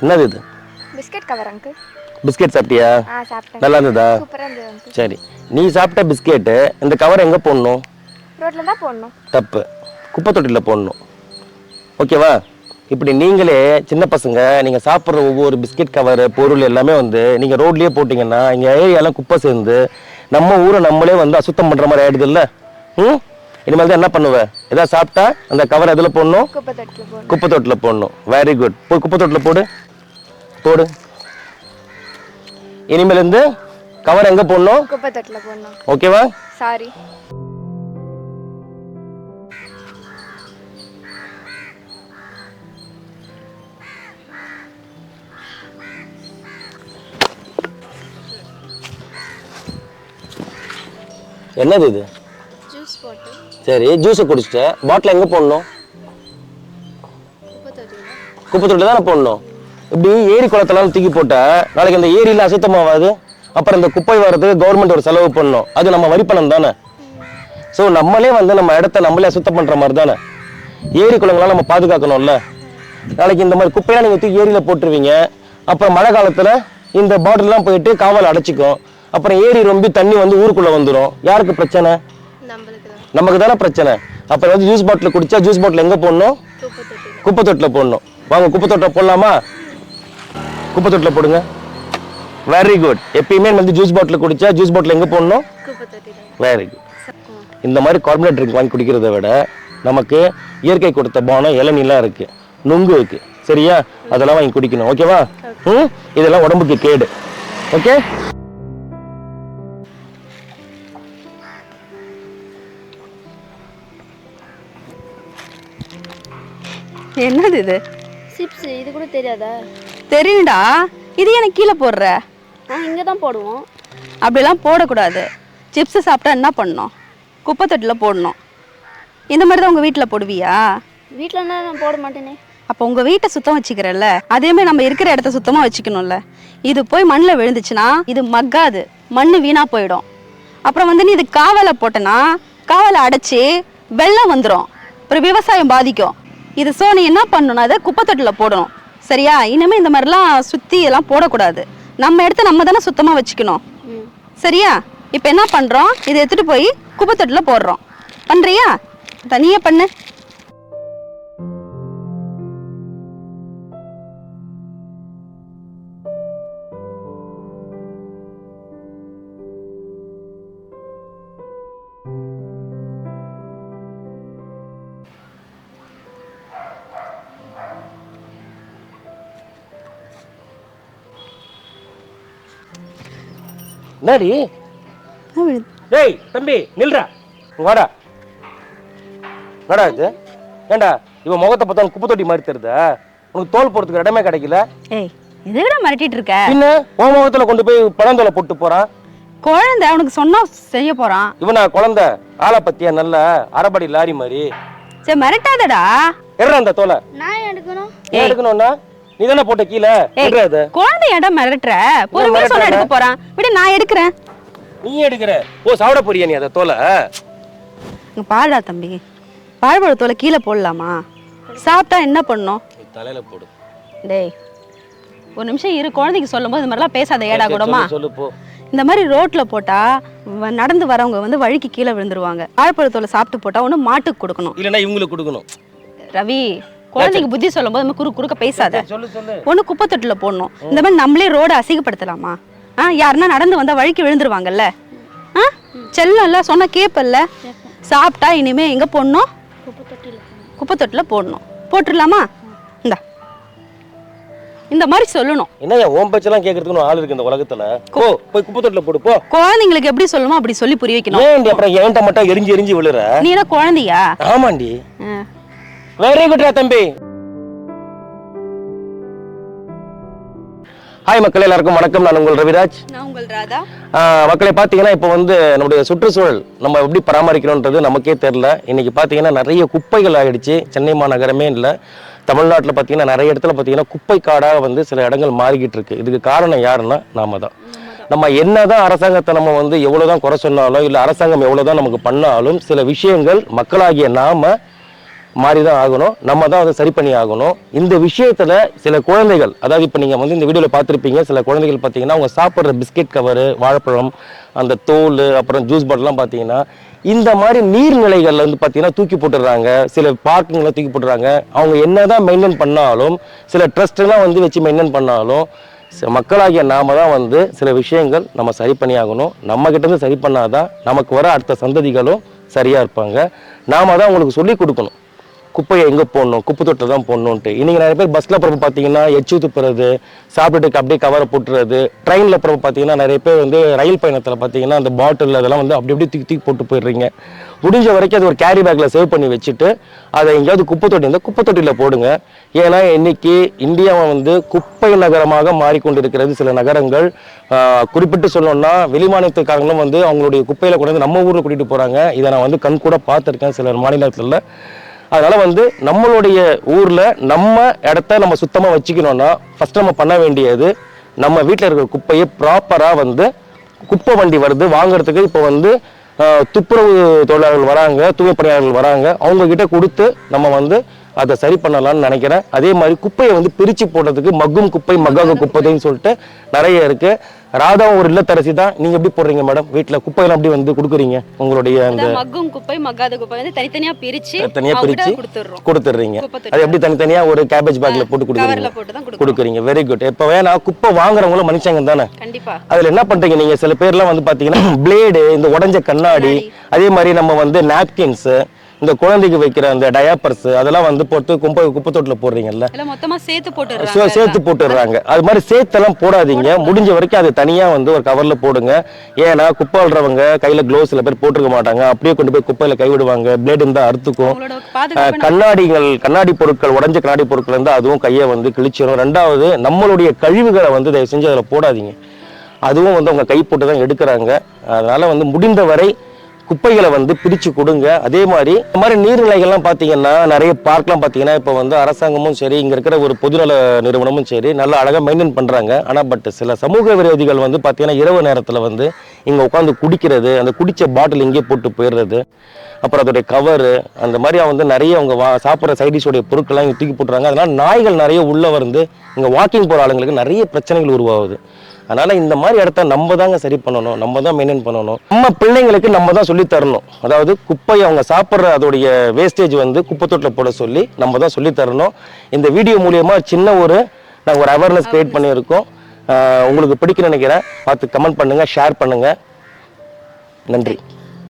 என்னது இது? Biscuit cover uncle. Biscuit சாப்பிட்டியா? சாப்பிட்டேன். நல்லா இருந்ததா? சூப்பரா இருந்தது அங்கிள். சரி, நீ சாப்பிட்ட பிஸ்கெட்டு இந்த கவர் எங்கே போடணும்? ரோட்ல தான் போடணும். தப்பு, குப்பை தொட்டியில் போடணும். ஓகேவா? இப்படி நீங்களே சின்ன பசங்க நீங்கள் சாப்பிட்ற ஒவ்வொரு பிஸ்கெட் கவர் பொருள் எல்லாமே வந்து நீங்கள் ரோட்லேயே போட்டிங்கன்னா இங்கே ஏரியாலாம் குப்பை சேர்ந்து நம்ம ஊரை நம்மளே வந்து அசுத்தம் பண்ணுற மாதிரி ஆகிடுது இல்லை? இனிமேல் தான் என்ன பண்ணுவேன், எதாவது சாப்பிட்டா அந்த கவர் எதில் போடணும்? குப்பை தொட்டியில் போடணும். Very good. போய் குப்பை தொட்டியில் போடு போடு. இனிமேலேருந்து கவர் எங்கே போடணும்? குப்பை தொட்டியில் போடணும். ஓகேவா? சாரி. என்னது இது? Juice bottle. சரி, ஜூஸை குடிச்சிட்டு பாட்டில் எங்கே போடணும்? குப்பை தொட்டில் தானே போடணும். இப்படி ஏரி குளத்தெல்லாம் தூக்கி போட்டால் நாளைக்கு அந்த ஏரியில் அசுத்தமாகாது. அப்புறம் இந்த குப்பை வர்றதுக்கு கவர்மெண்ட் ஒரு செலவு பண்ணணும். அது நம்ம வரி பணம் தானே. ஸோ நம்மளே வந்து நம்ம இடத்த நம்மளே அசுத்தம் பண்ணுற மாதிரி தானே. ஏரி குளங்களாம் நம்ம பாதுகாக்கணும்ல. நாளைக்கு இந்த மாதிரி குப்பையெல்லாம் நீங்கள் தூக்கி ஏரியில் போட்டுருவீங்க. அப்புறம் மழை காலத்தில் இந்த பாட்டில்லாம் போயிட்டு காவல் அடைச்சிக்கும். அப்புறம் ஏரி ரொம்ப தண்ணி வந்து ஊருக்குள்ளே வந்துடும். யாருக்கு பிரச்சனை? நமக்கு தானே பிரச்சனை. அப்புறம் வந்து ஜூஸ் பாட்டில் குடிச்சா ஜூஸ் பாட்டில் எங்கே போடணும்? குப்பை தொட்டில் போடணும். வாங்க குப்பை தொட்டில் போடலாமா? குப்பை தொட்டில் போடுங்க. Very good. எப்பயுமே வந்து ஜூஸ் பாட்டில் குடிச்சா ஜூஸ் பாட்டில் எங்கே போடணும்? Very good. இந்த மாதிரி கார்பனேட் ட்ரிங்க் வாங்கி குடிக்கிறத விட நமக்கு இயற்கை கொடுத்த பானம் இளநீலாம் இருக்கு, நுங்கு இருக்கு, சரியா? அதெல்லாம் வாங்கி குடிக்கணும். ஓகேவா? இதெல்லாம் உடம்புக்கு கேடு. ஓகே? என்னது இது? சிப்ஸ். இது கூட தெரியாதா? தெரியும்டா. இது எனக்கு கீழே போடுற? இங்கே தான் போடுவோம். அப்படிலாம் போடக்கூடாது. சிப்ஸு சாப்பிட்டா என்ன பண்ணணும்? குப்பை தொட்டியில் போடணும். இந்த மாதிரி தான் உங்கள் வீட்டில் போடுவியா? வீட்டில் நான் போட மாட்டேனே. அப்போ உங்கள் வீட்டை சுத்தம் வச்சுக்கிறல்ல, அதேமாதிரி நம்ம இருக்கிற இடத்த சுத்தமாக வச்சுக்கணும்ல. இது போய் மண்ணில் விழுந்துச்சுன்னா இது மக்காது, மண் வீணாக போயிடும். அப்புறம் வந்து நீ இது காவலை போட்டனா காவலை அடைச்சி வெள்ளம் வந்துடும். அப்புறம் விவசாயம் பாதிக்கும். இது நீ என்ன பண்ணணும், அதை குப்பை தொட்டியில் போடணும். சரியா? இனிமேல் இந்த மாதிரிலாம் சுற்றி எல்லாம் போடக்கூடாது. நம்ம இடத்த நம்ம தானே சுத்தமாக வச்சுக்கணும். சரியா? இப்போ என்ன பண்ணுறோம், இதை எடுத்துகிட்டு போய் குப்பை தொட்டியில் போடுறோம். பண்ணுறியா? தனியாக பண்ணு. என்னடி? டேய் தம்பி நில்றா, வாடா வாடா. இது ஏண்டா இவன் முகத்தை பார்த்தா குப்பை தொட்டி மாதிரி தெரியுதா? உனக்கு தோல் போறதுக்கு இடமே கிடைக்கல. ஏய், எதுக்குடா மிரட்டிட்டு இருக்க? பின்ன உன் முகத்துல கொண்டு போய் பழந்தோலை போட்டு போறான். குழந்தை அவனுக்கு சொன்னா செய்ய போறான். இவனா குழந்தை? ஆளை பத்தியா நல்ல அரபடி லாரி மாதிரி. சரி மிரட்டாதடா. எற அந்த தோலை. நான் எடுக்கணும். ஏன் எடுக்கணும்னா நீ தானே போட்ட கீழே. குழந்தை இடம் மிரட்டுற. பொறுமையா சொன்னா எடுக்க போறான். விட நான் எடுக்கிறேன். நீ எடுக்கிற? ஓ சாப்பிட போறியா நீ அதை தோலை? பாடா தம்பி, பாழ்பழ தோலை கீழே போடலாமா? சாப்பிட்டா என்ன பண்ணும்? தலையில போடு. டேய் ஒரு நிமிஷம் இரு. குழந்தைக்கு சொல்லும் போது இந்த மாதிரிலாம் பேசாத. ஏடா கூடமா சொல்லு போ. இந்த மாதிரி ரோட்ல போட்டா நடந்து வரவங்க வந்து வழிக்கு கீழே விழுந்துருவாங்க. வாழைப்பழத்தோலை சாப்பிட்டு போட்டா ஒன்று மாட்டுக்கு கொடுக்கணும், இல்லைன்னா இவங்களுக்கு கொடுக்கணும். ரவி குழந்தைக்கு புத்தி சொல்லும் போது குறுக்க பேசாத. சொல்லு சொல்லு. ஒன்று குப்பை தொட்டில போடணும். இந்த மாதிரி நம்மளே ரோட அசிங்கப்படுத்தலாமா? யாருன்னா நடந்து வந்தா வழிக்கு விழுந்துருவாங்கல்ல. செல்லம்ல சொன்ன கேப்பல்ல. சாப்பிட்டா இனிமே எங்க போடணும்? குப்பை தொட்டில போடணும். போட்டுடலாமா? இந்த மாதிரி சொல்லணும். என்னையா ஓம் பேச்செல்லாம் கேக்குறதுக்கு ஆள் இருக்கு இந்த உலகத்துல. போ போய் குப்பை தொட்டில போடு போ. குழந்தைங்களுக்கு எப்படி சொல்லணுமோ அப்படி சொல்லி புரிய வைக்கணும். ஏன்டி அப்புறம் என்கிட்ட மட்டும் எரிஞ்சு விழுற? நீ என்ன குழந்தையா? ஆமாண்டி. வெரி குட்ரா தம்பி. ஹாய் மக்கள் எல்லாருக்கும் வணக்கம். நான் உங்கள் ரவிராஜ். நான் உங்கள் ராதா. மக்களை பார்த்தீங்கன்னா இப்போ வந்து நம்முடைய சுற்றுச்சூழல் நம்ம எப்படி பராமரிக்கணுன்றது நமக்கே தெரியல. இன்னைக்கு பார்த்தீங்கன்னா நிறைய குப்பைகள் ஆகிடுச்சு. சென்னை மாநகரமே இல்லை, தமிழ்நாட்டில் பார்த்தீங்கன்னா நிறைய இடத்துல பார்த்தீங்கன்னா குப்பை காடாக வந்து சில இடங்கள் மாறிக்கிட்டு இருக்கு. இதுக்கு காரணம் யாருன்னா நாம தான். நம்ம என்னதான் அரசாங்கத்தை நம்ம வந்து எவ்வளவுதான் குறை சொன்னாலும் இல்லை அரசாங்கம் எவ்வளவுதான் நமக்கு பண்ணாலும் சில விஷயங்கள் மக்களாகிய நாம மாறிதான் ஆகணும். நம்ம தான் அதை சரி பண்ணி ஆகணும். இந்த விஷயத்துல சில குழந்தைகள், அதாவது இப்போ நீங்க வந்து இந்த வீடியோல பார்த்துருப்பீங்க, சில குழந்தைகள் பார்த்தீங்கன்னா அவங்க சாப்பிட்ற பிஸ்கெட் கவரு, வாழைப்பழம், அந்த தோல், அப்புறம் ஜூஸ் பாட்டிலாம் பார்த்தீங்கன்னா இந்த மாதிரி நீர்நிலைகள்ல வந்து பார்த்தீங்கன்னா தூக்கி போட்டுடுறாங்க. சில பார்க்குங்களை தூக்கி போட்டுறாங்க. அவங்க என்னதான் மெயின்டைன் பண்ணாலும், சில ட்ரஸ்ட்லாம் வந்து வச்சு மெயின்டைன் பண்ணாலும், மக்களாகிய நாம தான் வந்து சில விஷயங்கள் நம்ம சரி பண்ணி ஆகணும். நம்ம கிட்ட இருந்து சரி பண்ணாதான் நமக்கு வர அடுத்த சந்ததிகளும் சரியா இருப்பாங்க. நாம தான் உங்களுக்கு சொல்லி கொடுக்கணும், குப்பையை எங்கே போடணும், குப்பை தொட்டில் தான் போடணுன்ட்டு. இன்றைக்கி நிறைய பேர் பஸ்ஸில் போகிறப்ப பார்த்தீங்கன்னா எச்சு துப்புறது, சாப்பிட்டுட்டு அப்படியே கவரை போட்டுறது. ட்ரெயினில் போகிறப்ப பார்த்தீங்கன்னா நிறைய பேர் வந்து ரயில் பயணத்தில் பார்த்தீங்கன்னா அந்த பாட்டில் அதெல்லாம் வந்து அப்படி அப்படியே தூக்கி தூக்கி போட்டு போயிடுறீங்க. முடிஞ்ச வரைக்கும் அது ஒரு கேரி பேக்கில் சேவ் பண்ணி வச்சுட்டு அதை எங்கேயாவது குப்பை தொட்டி இருந்தால் குப்பை தொட்டியில் போடுங்க. ஏன்னா இன்னைக்கு இந்தியாவை வந்து குப்பை நகரமாக மாறிக்கொண்டிருக்கிறது. சில நகரங்கள் குறிப்பிட்டு சொல்லணும்னா வெளிமாநிலத்துக்காரங்களும் வந்து அவங்களுடைய குப்பையில் கொண்டு வந்து நம்ம ஊரில் கூட்டிகிட்டு போகிறாங்க. இதை நான் வந்து கண் கூட பார்த்துருக்கேன் சில மாநிலத்தில். அதனால வந்து நம்மளுடைய ஊர்ல நம்ம இடத்த நம்ம சுத்தமா வச்சுக்கணும்னா ஃபர்ஸ்ட் நம்ம பண்ண வேண்டியது, நம்ம வீட்டில் இருக்கிற குப்பையை ப்ராப்பரா வந்து குப்பை வண்டி வருது வாங்குறதுக்கு. இப்போ வந்து துப்புரவு தொழிலாளர்கள் வராங்க, தூய்மை பணியாளர்கள் வராங்க, அவங்க கிட்ட கொடுத்து நம்ம வந்து அதை சரி பண்ணலாம்னு நினைக்கிறேன். அதே மாதிரி குப்பையை வந்து பிரிச்சு போடுறதுக்கு மக்கும் குப்பை, மக்காத குப்பைன்னு சொல்லிட்டு நிறைய இருக்கு. ராதாவும் ஒரு இல்லத்தரசி தான். நீங்க எப்படி போடுறீங்க மேடம்? வீட்டுல குப்பையெல்லாம் அப்படி வந்து கொடுக்குறீங்க? உங்களுடைய அந்த மக்கும் குப்பை மக்காத குப்பை வந்து தனித்தனியா பிரிச்சு கொடுத்துடுறீங்க. அது எப்படி தனித்தனியா ஒரு கேபேஜ் பேக்ல போட்டு கொடுக்குறீங்க? Very good. இப்ப வேணா குப்பை வாங்குறவங்களும் மனுஷங்க தானே. கண்டிப்பா. அதுல என்ன பண்றீங்க நீங்க? சில பேர்லாம் வந்து பாத்தீங்கன்னா பிளேடு, இந்த உடைஞ்ச கண்ணாடி, அதே மாதிரி நம்ம வந்து நாப்கின்ஸ், இந்த குழந்தைக்கு வைக்கிற அந்த டயாப்பர்ஸ், அதெல்லாம் வந்து போட்டு குப்பை தொட்டில போடுறீங்கல்ல, மொத்தமா சேர்த்து போட்டுடுறாங்க. அது மாதிரி சேர்த்தெல்லாம் போடாதீங்க. முடிஞ்ச வரைக்கும் அது தனியா வந்து ஒரு கவர்ல போடுங்க. ஏன்னா குப்பை அள்ளுறவங்க கையில க்ளோவ்ஸ் சில பேர் போட்டுருக்க மாட்டாங்க. அப்படியே கொண்டு போய் குப்பையில கைவிடுவாங்க. பிளேடு இருந்தா அறுத்துக்கும். கண்ணாடி பொருட்கள், உடஞ்ச கண்ணாடி பொருட்கள் இருந்தா அதுவும் கையை வந்து கிழிச்சிடும். ரெண்டாவது, நம்மளுடைய கழிவுகளை வந்து தயவு செஞ்சு அதில் போடாதீங்க. அதுவும் வந்து அவங்க கை போட்டு தான் எடுக்கிறாங்க. அதனால வந்து முடிந்த வரை குப்பைகளை வந்து பிரிச்சு கொடுங்க. அதே மாதிரி இந்த மாதிரி நீர்நிலைகள்லாம் பார்த்தீங்கன்னா நிறைய பார்க்லாம் பார்த்தீங்கன்னா இப்போ வந்து அரசாங்கமும் சரி, இங்கே இருக்கிற ஒரு பொதுநல நிறுவனமும் சரி நல்லா அழகாக மெயின்டைன் பண்ணுறாங்க. ஆனால் பட் சில சமூக விரோதிகள் வந்து பார்த்தீங்கன்னா இரவு நேரத்தில் வந்து இங்கே உட்காந்து குடிக்கிறது, அந்த குடித்த பாட்டில் இங்கே போட்டு போயிடுறது, அப்புறம் அதோடைய கவரு, அந்த மாதிரி வந்து நிறைய அவங்க சாப்பிட்ற சைடிஷோடைய பொருட்கள்லாம் இங்கே தூக்கி போட்டுறாங்க. அதனால் நாய்கள் நிறைய உள்ளே வந்து இங்கே வாக்கிங் போகிற ஆளுங்களுக்கு நிறைய பிரச்சனைகள் உருவாகுது. அதனால இந்த மாதிரி இடத்த நம்ம தாங்க சரி பண்ணணும், நம்ம தான் மெயின்டைன் பண்ணணும். நம்ம பிள்ளைங்களுக்கு நம்ம தான் சொல்லி தரணும். அதாவது குப்பையை அவங்க சாப்பிட்ற அதோடைய வேஸ்டேஜ் வந்து குப்பை தொட்டில் போட சொல்லி நம்ம தான் சொல்லி தரணும். இந்த வீடியோ மூலியமா சின்ன நாங்கள் ஒரு அவேர்னஸ் கிரியேட் பண்ணியிருக்கோம். உங்களுக்கு பிடிக்குன்னு நினைக்கிறேன். பார்த்து கமெண்ட் பண்ணுங்க, ஷேர் பண்ணுங்க. நன்றி.